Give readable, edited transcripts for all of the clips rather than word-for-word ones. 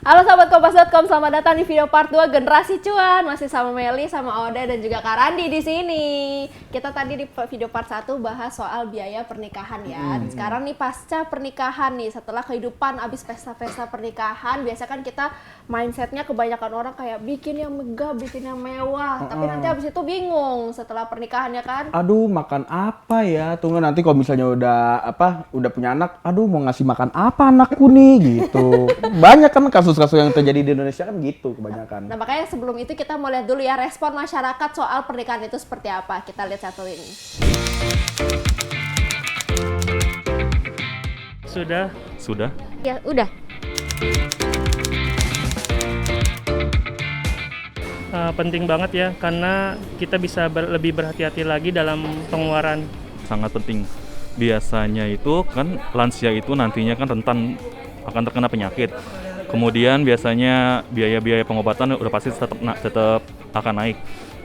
Halo sahabat Kompas.com, selamat datang di video part 2 Generasi Cuan. Masih sama Meli, sama Oda dan juga Kak Randi di sini. Kita tadi di video part 1 bahas soal biaya pernikahan ya. Sekarang nih pasca pernikahan nih, setelah kehidupan abis pesta-pesta pernikahan, biasa kan kita mindsetnya kebanyakan orang kayak bikin yang megah, bikin yang mewah. Tapi nanti abis itu bingung setelah pernikahannya kan. Aduh, makan apa ya? Tunggu nanti kalau misalnya udah punya anak, aduh mau ngasih makan apa anakku nih gitu. Banyak kan kasus-kasus yang terjadi di Indonesia kan gitu kebanyakan. Nah makanya sebelum itu kita mau lihat dulu ya respon masyarakat soal pernikahan itu seperti apa. Kita lihat satu ini. Sudah. Ya udah. Penting banget ya, karena kita bisa lebih berhati-hati lagi dalam pengeluaran. Sangat penting. Biasanya itu kan lansia itu nantinya kan rentan akan terkena penyakit. Kemudian biasanya biaya-biaya pengobatan udah pasti tetap akan naik.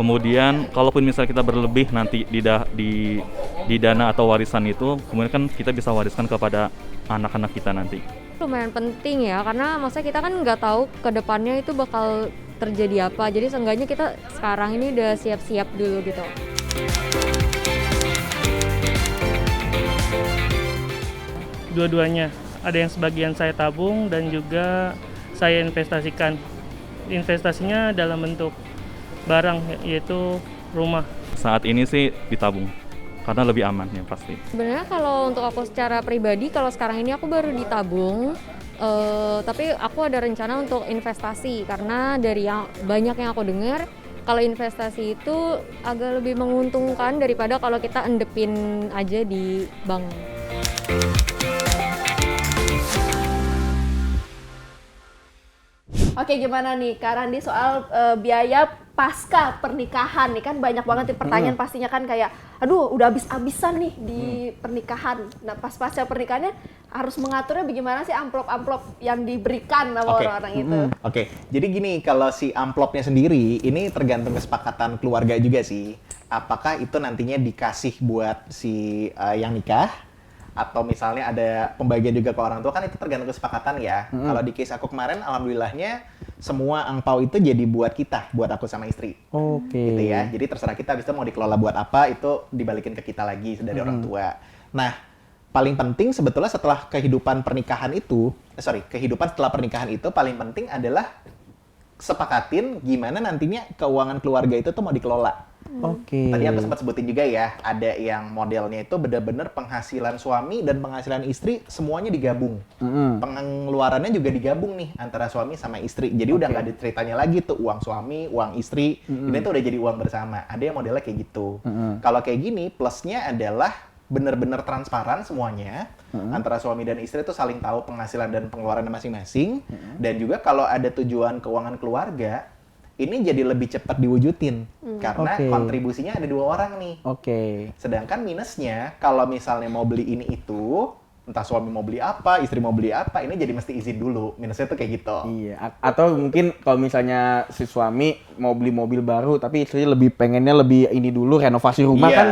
Kemudian kalaupun misalnya kita berlebih nanti di dana atau warisan itu, kemudian kan kita bisa wariskan kepada anak-anak kita nanti. Lumayan penting ya, karena maksudnya kita kan nggak tahu ke depannya itu bakal terjadi apa. Jadi seenggaknya kita sekarang ini udah siap-siap dulu gitu. Dua-duanya, ada yang sebagian saya tabung dan juga saya investasikan. Investasinya dalam bentuk barang, yaitu rumah. Saat ini sih ditabung, karena lebih aman ya pasti. Sebenarnya kalau untuk aku secara pribadi, kalau sekarang ini aku baru ditabung, tapi aku ada rencana untuk investasi, karena dari yang banyak yang aku dengar, kalau investasi itu agak lebih menguntungkan daripada kalau kita endepin aja di bank. Oke, gimana nih Kak Randi soal biaya pasca pernikahan nih, kan banyak banget nih pertanyaan pastinya kan kayak aduh udah habis-habisan nih di pernikahan. Nah pas pasca pernikahannya harus mengaturnya bagaimana sih amplop-amplop yang diberikan sama orang-orang itu. Oke, jadi gini, kalau si amplopnya sendiri ini tergantung kesepakatan keluarga juga sih. Apakah itu nantinya dikasih buat si yang nikah, atau misalnya ada pembagian juga ke orang tua, kan itu tergantung kesepakatan ya. Kalau di case aku kemarin, alhamdulillahnya semua angpau itu jadi buat kita, buat aku sama istri. Oke. Gitu ya. Jadi terserah kita, habis itu mau dikelola buat apa, itu dibalikin ke kita lagi dari orang tua. Nah, paling penting sebetulnya setelah kehidupan pernikahan itu, kehidupan setelah pernikahan itu paling penting adalah sepakatin gimana nantinya keuangan keluarga itu tuh mau dikelola. Oke. Tadi aku sempat sebutin juga ya, ada yang modelnya itu benar-benar penghasilan suami dan penghasilan istri semuanya digabung. Pengeluarannya juga digabung nih antara suami sama istri. Jadi udah nggak ada ceritanya lagi tuh uang suami, uang istri. Ini tuh udah jadi uang bersama. Ada yang modelnya kayak gitu. Kalau kayak gini, plusnya adalah benar-benar transparan semuanya. Antara suami dan istri tuh saling tahu penghasilan dan pengeluaran masing-masing. Dan juga kalau ada tujuan keuangan keluarga, ini jadi lebih cepat diwujudin karena kontribusinya ada 2 orang nih. Sedangkan minusnya kalau misalnya mau beli ini itu, entah suami mau beli apa, istri mau beli apa, ini jadi mesti izin dulu. Minusnya tuh kayak gitu. Iya, atau mungkin kalau misalnya si suami mau beli mobil baru tapi istrinya pengennya lebih ini dulu renovasi rumah kan,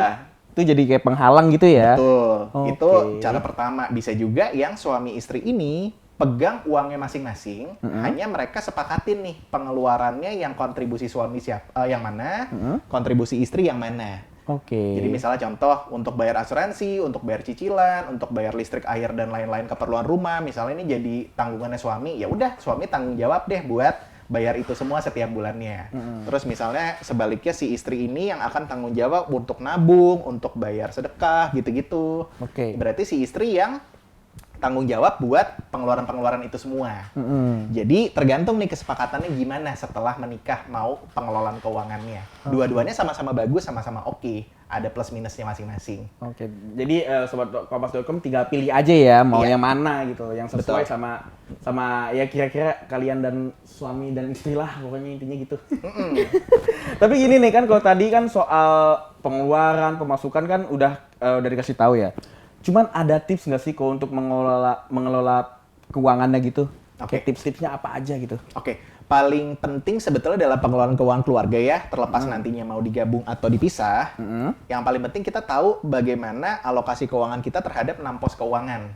itu jadi kayak penghalang gitu ya. Betul. Itu cara pertama. Bisa juga yang suami istri ini pegang uangnya masing-masing, hanya mereka sepakatin nih pengeluarannya yang kontribusi suami yang mana, kontribusi istri yang mana. Jadi misalnya contoh untuk bayar asuransi, untuk bayar cicilan, untuk bayar listrik, air dan lain-lain keperluan rumah, misalnya ini jadi tanggungannya suami, ya udah suami tanggung jawab deh buat bayar itu semua setiap bulannya. Terus misalnya sebaliknya si istri ini yang akan tanggung jawab untuk nabung, untuk bayar sedekah gitu-gitu. Berarti si istri yang tanggung jawab buat pengeluaran-pengeluaran itu semua. Jadi tergantung nih kesepakatannya gimana setelah menikah mau pengelolaan keuangannya. Dua-duanya sama-sama bagus, sama-sama oke. Ada plus minusnya masing-masing. Jadi sobat Kompas.com tinggal pilih aja ya mau yang mana gitu, yang sesuai sama ya kira-kira kalian dan suami dan istri lah, pokoknya intinya gitu. Tapi gini nih kan, kalau tadi kan soal pengeluaran, pemasukan kan udah dikasih tahu ya. Cuman ada tips nggak sih kalau untuk mengelola keuangannya gitu? Tips-tipsnya apa aja gitu? Paling penting sebetulnya dalam pengelolaan keuangan keluarga ya, terlepas nantinya mau digabung atau dipisah. Yang paling penting kita tahu bagaimana alokasi keuangan kita terhadap 6 pos keuangan.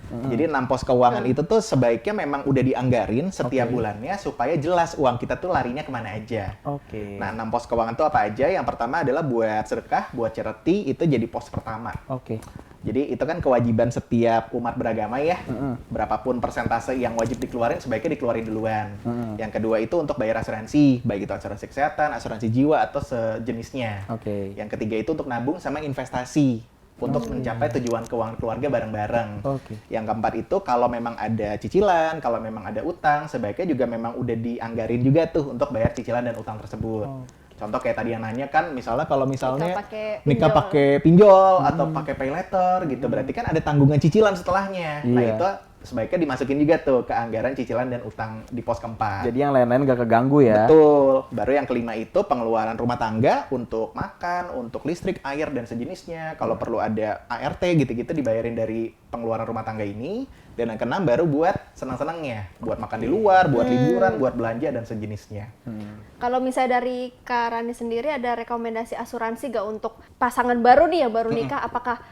Jadi 6 pos keuangan itu tuh sebaiknya memang udah dianggarin setiap bulannya supaya jelas uang kita tuh larinya kemana aja. Oke. Nah, 6 pos keuangan itu apa aja? Yang pertama adalah buat sedekah, buat charity, itu jadi pos pertama. Oke. Jadi itu kan kewajiban setiap umat beragama ya. Berapapun persentase yang wajib dikeluarin, sebaiknya dikeluarin duluan. Yang kedua itu untuk bayar asuransi, baik itu asuransi kesehatan, asuransi jiwa, atau sejenisnya. Oke. Yang ketiga itu untuk nabung sama investasi untuk mencapai tujuan keuangan keluarga bareng-bareng. Oke. Yang keempat itu kalau memang ada cicilan, kalau memang ada utang, sebaiknya juga memang udah dianggarin juga tuh untuk bayar cicilan dan utang tersebut. Contoh kayak tadi yang nanya kan, kalau misalnya nikah pakai pinjol atau pakai pay letter gitu, berarti kan ada tanggungan cicilan setelahnya. Nah Iya. itu sebaiknya dimasukin juga tuh ke anggaran cicilan dan utang di pos keempat. Jadi yang lain-lain gak keganggu ya. Betul. Baru yang kelima itu pengeluaran rumah tangga untuk makan, untuk listrik, air, dan sejenisnya. Kalau perlu ada ART gitu-gitu dibayarin dari pengeluaran rumah tangga ini. Dan yang keenam baru buat senang-senangnya. Buat makan di luar, buat liburan, buat belanja, dan sejenisnya. Kalau misalnya dari Kak Rani sendiri ada rekomendasi asuransi gak untuk pasangan baru nih yang baru nikah? Apakah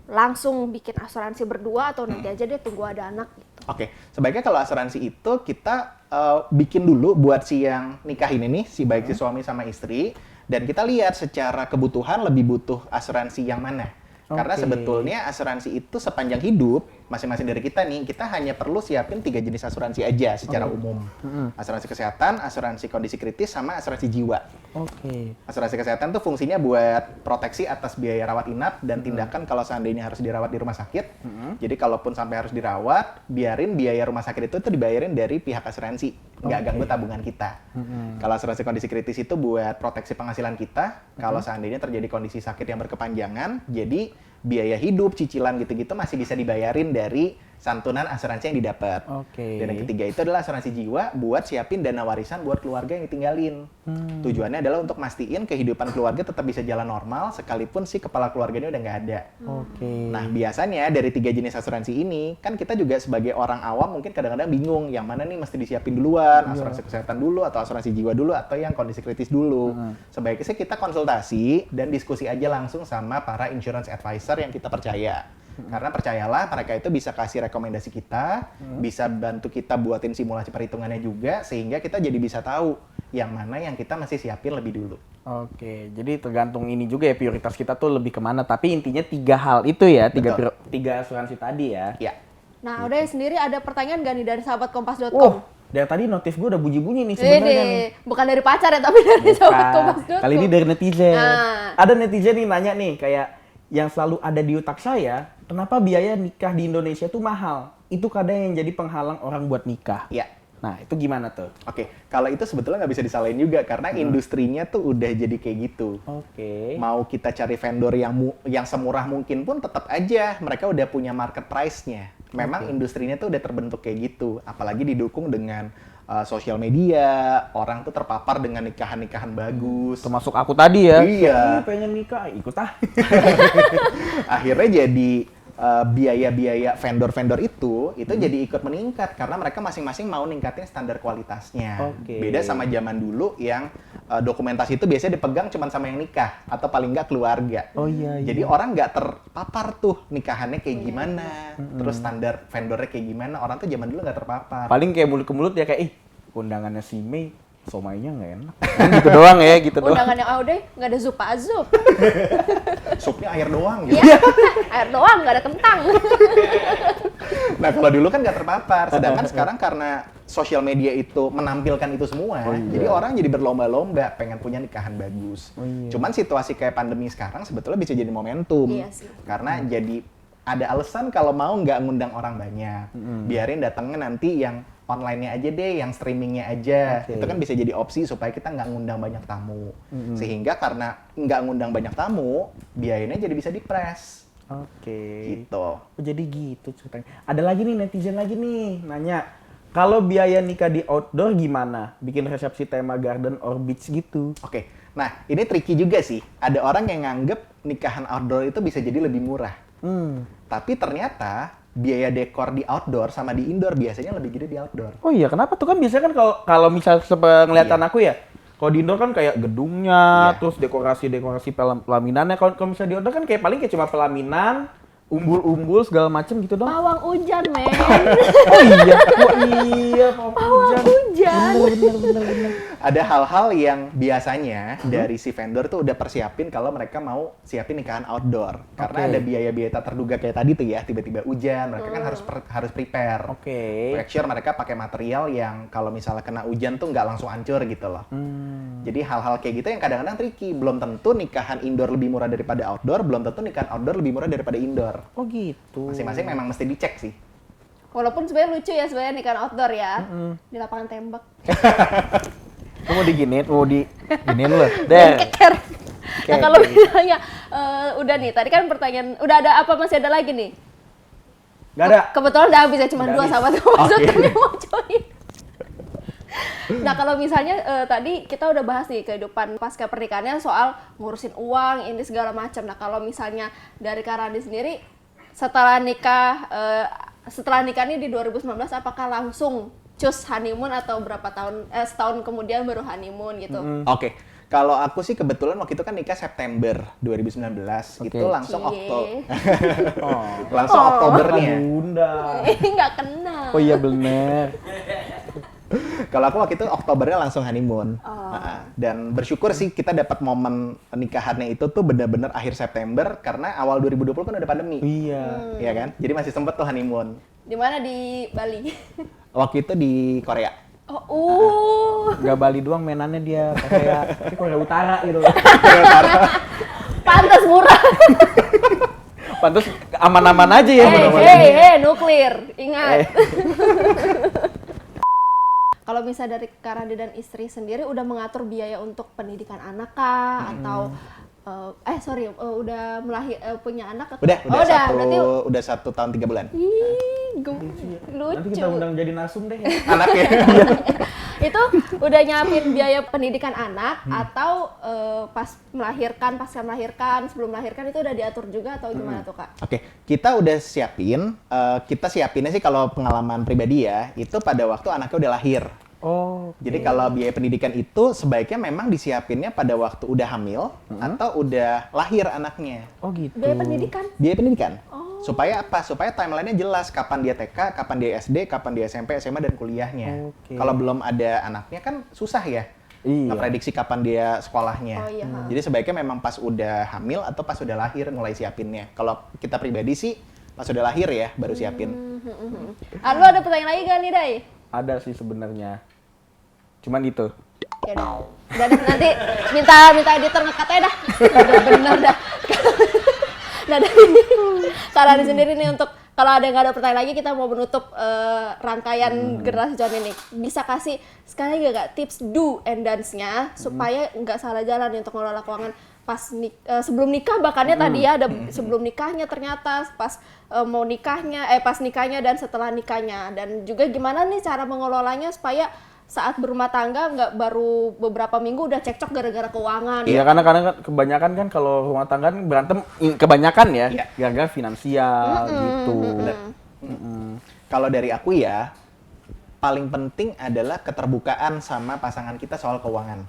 langsung bikin asuransi berdua atau nanti aja deh tunggu ada anak gitu? Oke, sebaiknya kalau asuransi itu kita bikin dulu buat si yang nikah ini nih, baik si suami sama istri, dan kita lihat secara kebutuhan lebih butuh asuransi yang mana. Karena sebetulnya asuransi itu sepanjang hidup, masing-masing dari kita nih, kita hanya perlu siapin 3 jenis asuransi aja secara umum. Asuransi kesehatan, asuransi kondisi kritis, sama asuransi jiwa. Oke. Asuransi kesehatan tuh fungsinya buat proteksi atas biaya rawat inap dan tindakan kalau seandainya harus dirawat di rumah sakit. Jadi kalaupun sampai harus dirawat, biarin biaya rumah sakit itu tuh dibayarin dari pihak asuransi, nggak ganggu tabungan kita. Kalau asuransi kondisi kritis itu buat proteksi penghasilan kita, kalau seandainya terjadi kondisi sakit yang berkepanjangan, jadi biaya hidup, cicilan gitu-gitu masih bisa dibayarin dari santunan asuransi yang didapat. Oke. Dan yang ketiga itu adalah asuransi jiwa buat siapin dana warisan buat keluarga yang ditinggalin. Tujuannya adalah untuk mastiin kehidupan keluarga tetap bisa jalan normal sekalipun si kepala keluarganya udah nggak ada. Oke. Nah, biasanya dari 3 jenis asuransi ini, kan kita juga sebagai orang awam mungkin kadang-kadang bingung yang mana nih mesti disiapin duluan, asuransi kesehatan dulu atau asuransi jiwa dulu atau yang kondisi kritis dulu. Sebaiknya sih kita konsultasi dan diskusi aja langsung sama para insurance advisor yang kita percaya. Karena percayalah mereka itu bisa kasih rekomendasi kita, bisa bantu kita buatin simulasi perhitungannya juga, sehingga kita jadi bisa tahu yang mana yang kita masih siapin lebih dulu. Oke, jadi tergantung ini juga ya prioritas kita tuh lebih kemana. Tapi intinya 3 hal itu ya, tiga asuransi tadi ya. Ya. Nah, udah sendiri ada pertanyaan gak nih dari sahabat kompas.com? Wow, dari tadi notif gue udah bunyi-bunyi nih sebenarnya nih. Bukan dari pacar ya, tapi dari sahabat kompas.com. Kali ini dari netizen. Nah. Ada netizen nih nanya nih, kayak yang selalu ada di otak saya, kenapa biaya nikah di Indonesia tuh mahal? Itu kadang yang jadi penghalang orang buat nikah. Ya. Nah, itu gimana tuh? Oke, kalau itu sebetulnya nggak bisa disalahin juga karena industrinya tuh udah jadi kayak gitu. Oke. Mau kita cari vendor yang semurah mungkin pun tetap aja mereka udah punya market price-nya. Memang industrinya tuh udah terbentuk kayak gitu. Apalagi didukung dengan sosial media, orang tuh terpapar dengan nikahan-nikahan bagus. Termasuk aku tadi ya. Iya. Pengen nikah, ikut ah. Akhirnya jadi biaya-biaya vendor-vendor itu jadi ikut meningkat karena mereka masing-masing mau ningkatin standar kualitasnya. Oke. Beda sama zaman dulu yang dokumentasi itu biasanya dipegang cuma sama yang nikah atau paling nggak keluarga. Oh iya. Jadi orang nggak terpapar tuh nikahannya kayak gimana, terus standar vendornya kayak gimana. Orang tuh zaman dulu nggak terpapar. Paling kayak mulut ke mulut ya kayak, undangannya si Mei, somainya nggak enak. Kan gitu doang ya, gitu doang. Undangan yang Aude nggak ada zup azup. Supnya air doang gitu. Iya, air doang, nggak ada kentang. Nah kalau dulu kan nggak terpapar, sedangkan sekarang karena sosial media itu menampilkan itu semua, jadi orang jadi berlomba-lomba pengen punya nikahan bagus. Cuman situasi kayak pandemi sekarang sebetulnya bisa jadi momentum, Iya sih. karena jadi ada alasan kalau mau nggak ngundang orang banyak, biarin datangnya nanti yang online-nya aja deh, yang streamingnya aja. Oke. Itu kan bisa jadi opsi supaya kita nggak ngundang banyak tamu. Sehingga karena nggak ngundang banyak tamu, biayanya jadi bisa dipres. Oke. Gitu. Oh, jadi gitu ceritanya. Ada lagi nih netizen lagi nih nanya, kalau biaya nikah di outdoor gimana? Bikin resepsi tema garden or beach gitu. Oke, nah ini tricky juga sih. Ada orang yang nganggep nikahan outdoor itu bisa jadi lebih murah. Tapi ternyata biaya dekor di outdoor sama di indoor biasanya lebih gede di outdoor. Oh iya, kenapa tuh? Kan biasanya kan kalau misal sepenglihatan aku ya, kalau di indoor kan kayak gedungnya, terus dekorasi-dekorasi pelaminannya. Kalau misalnya di outdoor kan kayak paling kayak cuma pelaminan, umbul-umbul segala macem gitu dong. Pawang hujan, men. Oh iya, pawang hujan. Bener. Ada hal-hal yang biasanya dari si vendor tuh udah persiapin kalau mereka mau siapin nikahan outdoor. Karena ada biaya-biaya tak terduga kayak tadi tuh ya, tiba-tiba hujan, mereka kan harus prepare. Make sure mereka pakai material yang kalau misalnya kena hujan tuh nggak langsung hancur gitu loh. Jadi hal-hal kayak gitu yang kadang-kadang tricky. Belum tentu nikahan indoor lebih murah daripada outdoor, belum tentu nikahan outdoor lebih murah daripada indoor. Oh gitu. Masing-masing memang mesti dicek sih. Walaupun sebenarnya lucu ya sebenarnya nikahan outdoor ya. Di lapangan tembak. Lu mau diginiin lu. Deh. Keker. Nah kalau misalnya udah nih, tadi kan pertanyaan, udah ada apa, masih ada lagi nih? Gak ada. Kebetulan udah habis ya, cuma Udah 2 habis. sama tuh maksud kami mau join. Nah kalau misalnya tadi kita udah bahas nih kehidupan pasca pernikahannya soal ngurusin uang ini segala macam. Nah kalau misalnya dari Kak Randi sendiri setelah nikah ini di 2019 apakah langsung cus honeymoon atau berapa tahun setahun kemudian baru honeymoon gitu? Oke. Kalau aku sih kebetulan waktu itu kan nikah September 2019, itu langsung langsung Oktobernya. Bunda. Nggak kena. Oh iya bener. Kalau aku waktu itu Oktobernya langsung honeymoon. Dan bersyukur sih kita dapat momen nikahannya itu tuh benar-benar akhir September karena awal 2020 kan udah pandemi. Iya. Iya kan? Jadi masih sempet tuh honeymoon. Di mana, di Bali? Waktu itu di Korea. Gak Bali doang mainannya dia, kayak Korea Utara gitu. Pantes murah. Pantes aman-aman aja ya. Nuklir, ingat. Kalau misalnya dari Kak Randi dan istri sendiri udah mengatur biaya untuk pendidikan anak kah atau udah punya anak atau? Udah 1 tahun 3 bulan. Ih, lucu. Nanti kita undang jadi narsum deh. Anaknya. Itu udah nyiapin biaya pendidikan anak atau pasca melahirkan, sebelum melahirkan itu udah diatur juga atau gimana tuh Kak? Oke, kita udah siapin. Kita siapinnya sih kalau pengalaman pribadi ya, itu pada waktu anaknya udah lahir. Jadi kalau biaya pendidikan itu sebaiknya memang disiapinnya pada waktu udah hamil atau udah lahir anaknya. Oh gitu. Biaya pendidikan? Biaya pendidikan. Supaya apa? Supaya timeline-nya jelas, kapan dia TK, kapan dia SD, kapan dia SMP, SMA, dan kuliahnya. Kalau belum ada anaknya kan susah ya. Ngeprediksi kapan dia sekolahnya. Jadi sebaiknya memang pas udah hamil atau pas udah lahir mulai siapinnya. Kalau kita pribadi sih pas udah lahir ya baru siapin. Lu ada pertanyaan lagi gak nih, Day? Ada sih sebenarnya. Cuman itu. Ya udah nanti minta editor nge-cut dah. Udah bener dah. Nah dari Kak Randi sendiri nih, untuk kalau ada yang nggak ada pertanyaan lagi, kita mau menutup rangkaian generasi cuan ini. Bisa kasih sekali nggak tips do and dance-nya supaya nggak salah jalan nih untuk mengelola keuangan pas sebelum nikah, bahkannya tadi ya ada sebelum nikahnya, ternyata pas mau nikahnya, pas nikahnya dan setelah nikahnya, dan juga gimana nih cara mengelolanya supaya saat berumah tangga nggak baru beberapa minggu udah cekcok gara-gara keuangan. Iya, karena kebanyakan kan kalau rumah tangga kan berantem kebanyakan ya, gara-gara finansial gitu. Kalau dari aku ya, paling penting adalah keterbukaan sama pasangan kita soal keuangan.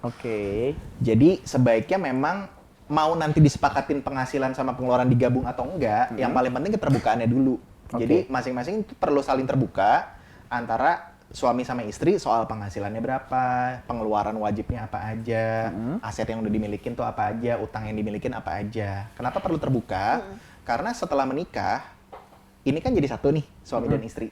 Jadi sebaiknya memang mau nanti disepakatin penghasilan sama pengeluaran digabung atau enggak, yang paling penting keterbukaannya dulu. Jadi masing-masing perlu saling terbuka antara suami sama istri soal penghasilannya berapa, pengeluaran wajibnya apa aja, aset yang udah dimilikin tuh apa aja, utang yang dimilikin apa aja. Kenapa perlu terbuka? Karena setelah menikah, ini kan jadi satu nih, suami dan istri.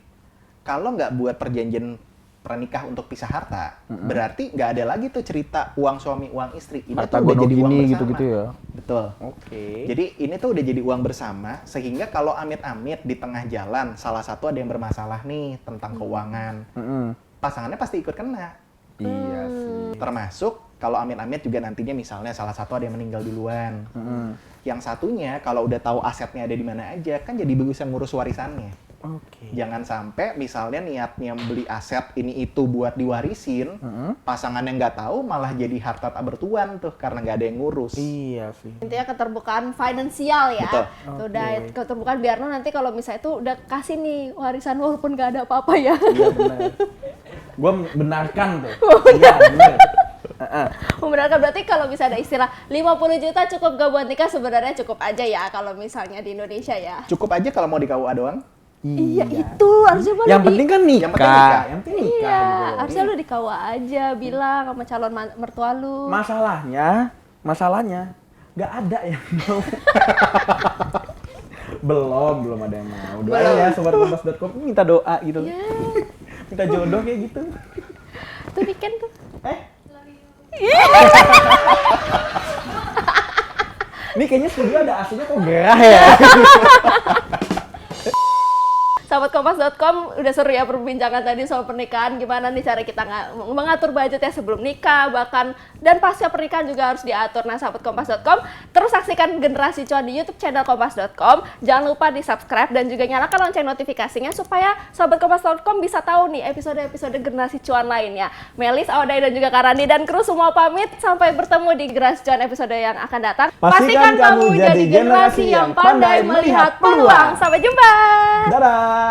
Kalau nggak buat perjanjian pernikah untuk pisah harta, berarti nggak ada lagi tuh cerita uang suami, uang istri. Ini harta tuh udah jadi uang bersama. Gitu-gitu ya? Betul. Jadi ini tuh udah jadi uang bersama, sehingga kalau amit-amit di tengah jalan, salah satu ada yang bermasalah nih tentang keuangan, pasangannya pasti ikut kena. Iya sih. Termasuk kalau amit-amit juga nantinya misalnya salah satu ada yang meninggal duluan. Yang satunya kalau udah tahu asetnya ada di mana aja, kan jadi bisa ngurus warisannya. Jangan sampai misalnya niatnya beli aset ini itu buat diwarisin, pasangan yang nggak tahu malah jadi harta tak bertuan tuh karena nggak ada yang ngurus. Iya sih. Intinya keterbukaan finansial ya. Betul. Udah keterbukaan biar lo nanti kalau misalnya itu udah kasih nih warisan walaupun nggak ada apa-apa ya. Iya benar. Gue benarkan tuh. Iya benar. Membenarkan berarti kalau bisa ada istilah 50 juta cukup gak buat nikah, sebenarnya cukup aja ya kalau misalnya di Indonesia ya. Cukup aja kalau mau di KUA doang. Iya itu harusnya malah Yang penting kan nikah. Yang penting nikah. Yang penting nikah. Iya, gitu. harusnya lu di KUA aja bilang sama calon mertua lu. Masalahnya nggak ada yang mau. belum ada yang mau. Doain ya sobat kompas.com, minta doa gitu. Iya. Minta jodoh kayak gitu. Tuh Niken tuh. Ini kayaknya studio ada AC-nya kok gerah ya. Sahabat Kompas.com, udah seru ya perbincangan tadi soal pernikahan. Gimana nih cara kita mengatur budgetnya sebelum nikah, bahkan dan pasca pernikahan juga harus diatur. Nah, sahabat Kompas.com, terus saksikan Generasi Cuan di YouTube channel Kompas.com. Jangan lupa di subscribe dan juga nyalakan lonceng notifikasinya supaya sahabat Kompas.com bisa tahu nih episode-episode Generasi Cuan lainnya. Melis, Audai, dan juga Karandi dan kru semua pamit. Sampai bertemu di Generasi Cuan episode yang akan datang. Pastikan kamu jadi generasi yang pandai melihat peluang. Sampai jumpa. Dadah.